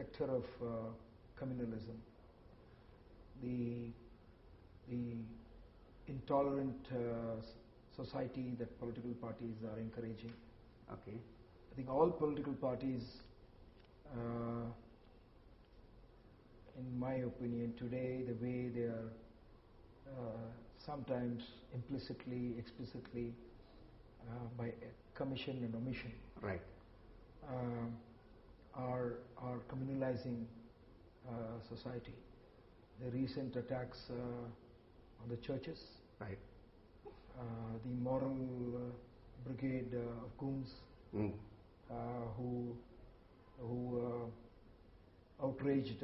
specter of communalism, the intolerant society that political parties are encouraging. Okay. I think all political parties, in my opinion, today, the way they are sometimes implicitly, explicitly, by commission and omission, right, are communalizing society. The recent attacks on the churches, right, the moral brigade of goons who outraged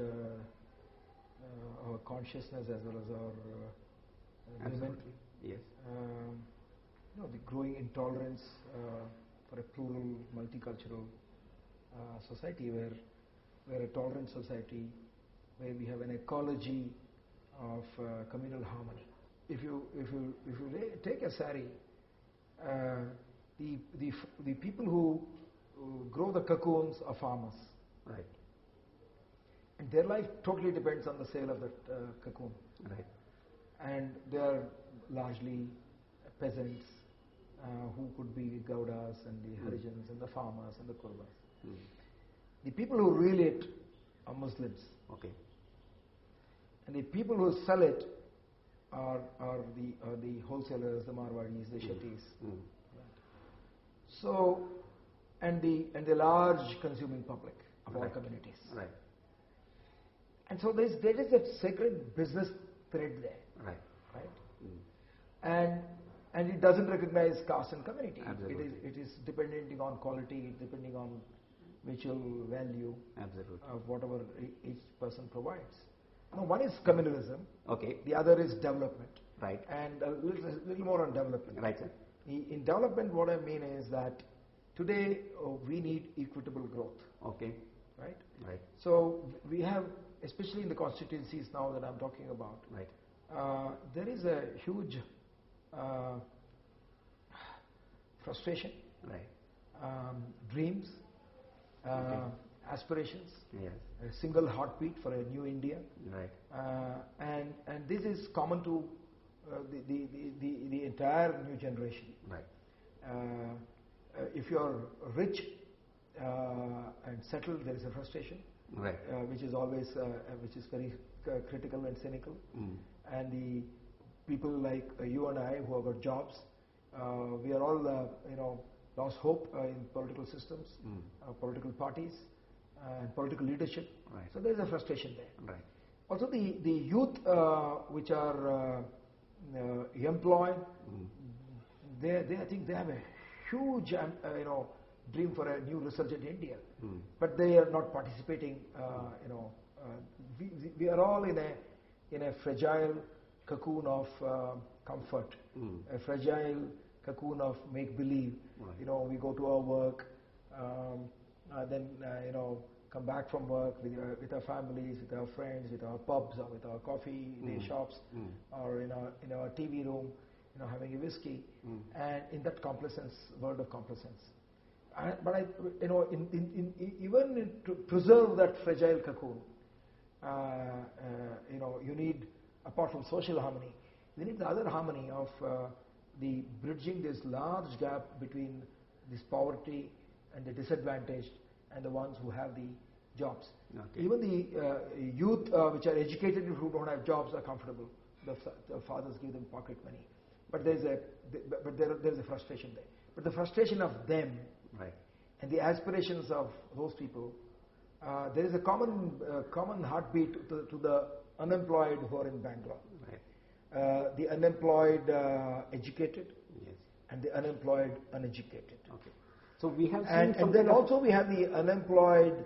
our consciousness as well as our women. Yes. The growing intolerance for a plural, multicultural society, where a tolerant society, where we have an ecology of communal harmony. If you take a sari, the people who grow the cocoons are farmers. Right. And their life totally depends on the sale of that cocoon. Right. And they are largely peasants who could be Gaudas and the Harijans and the farmers and the Kurbas. The people who reel it are Muslims. Okay. And the people who sell it are the wholesalers, the Marwadis, the Shettis. Right. So, and the large consuming public of all communities. Right. And so there is a sacred business thread there. Right. Right. And it doesn't recognize caste and community. Absolutely. It is depending on quality, depending on mutual value. Absolutely. Of whatever each person provides. Now, one is communalism. Okay. The other is development. Right. And a little more on development. Right, sir. In development, what I mean is that today we need equitable growth. Okay. Right. Right. So we have, especially in the constituencies now that I'm talking about. Right. There is a huge frustration. Right. Dreams. Aspirations. Yes. A single heartbeat for a new India. Right. And this is common to the entire new generation. Right. If you are rich and settled, there is a frustration. Right. Which is always which is very critical and cynical. And the people like you and I who have got jobs, we are all lost hope in political systems, political parties, and political leadership. Right. So there is a frustration there. Right. Also, the youth which are employed, I think they have a huge dream for a new resurgent India, but they are not participating. We are all in a fragile cocoon of comfort, a fragile cocoon of make believe. Right. We go to our work, then come back from work with our families, with our friends, with our pubs, or with our coffee shops, or in our TV room, having a whiskey, and in that complacence, world of complacence. But even to preserve that fragile cocoon, you need, apart from social harmony, you need the other harmony of the bridging this large gap between this poverty and the disadvantaged and the ones who have the jobs. Okay. Even the youth which are educated who don't have jobs are comfortable. The fathers give them pocket money, but there is a frustration there. But the frustration of them, right, and the aspirations of those people, there is a common heartbeat to the unemployed who are in Bangalore. Right. The unemployed educated, yes, and the unemployed uneducated. Okay. So we have and then also we have the unemployed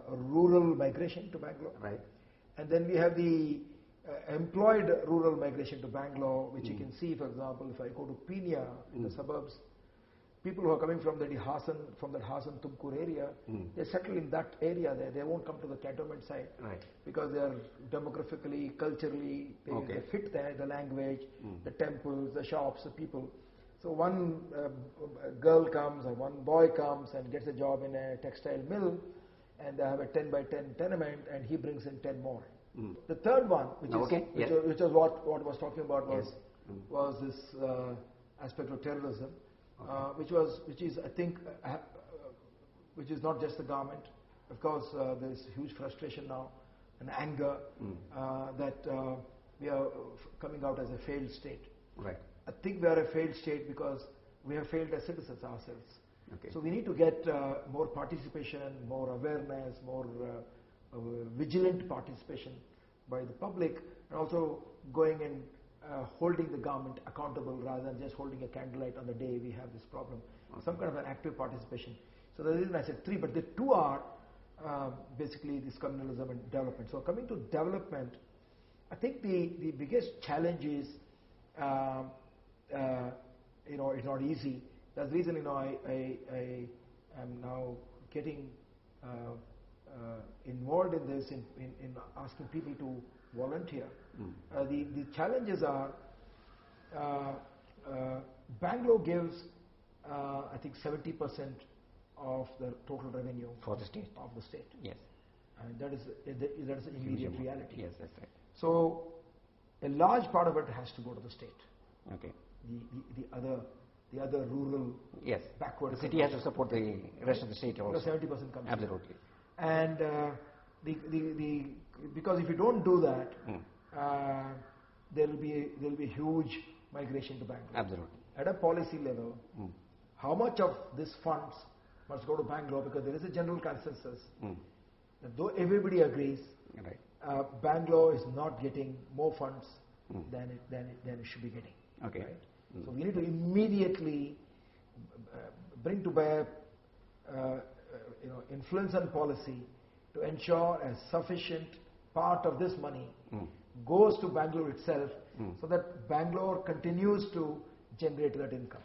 rural migration to Bangalore. Right. And then we have the employed rural migration to Bangalore, which you can see, for example, if I go to Pina in the suburbs, people who are coming from that Hassan Tumkur area, they settle in that area there. They won't come to the cantonment side, right, because they are demographically, culturally, they fit there, the language, the temples, the shops, the people. So one girl comes or one boy comes and gets a job in a textile mill, and they have a 10 by 10 tenement, and he brings in 10 more. The third one, which is what was talking about, was this aspect of terrorism, which is I think which is not just the government. Of course, there is huge frustration now and anger that we are coming out as a failed state. Right. I think we are a failed state because we have failed as citizens ourselves. Okay. So we need to get more participation, more awareness, more vigilant participation by the public, and also going and holding the government accountable rather than just holding a candlelight on the day we have this problem. Some kind of an active participation. So the reason I said three, but the two are basically this communalism and development. So coming to development, I think the biggest challenge is, it's not easy. That's the reason, I am now getting involved in this, in asking people to volunteer. The challenges are, Bangalore gives, I think 70% of the total revenue for the state. Of the state. Yes. And that is an immediate reality. Yes, that's right. So a large part of it has to go to the state. Okay. The other rural, backward. The city has to support the rest of the state also. 70% comes. Absolutely. And because if you don't do that, there will be huge migration to Bangalore. Absolutely. At a policy level, how much of these funds must go to Bangalore? Because there is a general consensus that though everybody agrees, Bangalore is not getting more funds than it should be getting. Okay. Right? So we need to immediately bring to bear influence and policy to ensure a sufficient part of this money goes to Bangalore itself, so that Bangalore continues to generate that income.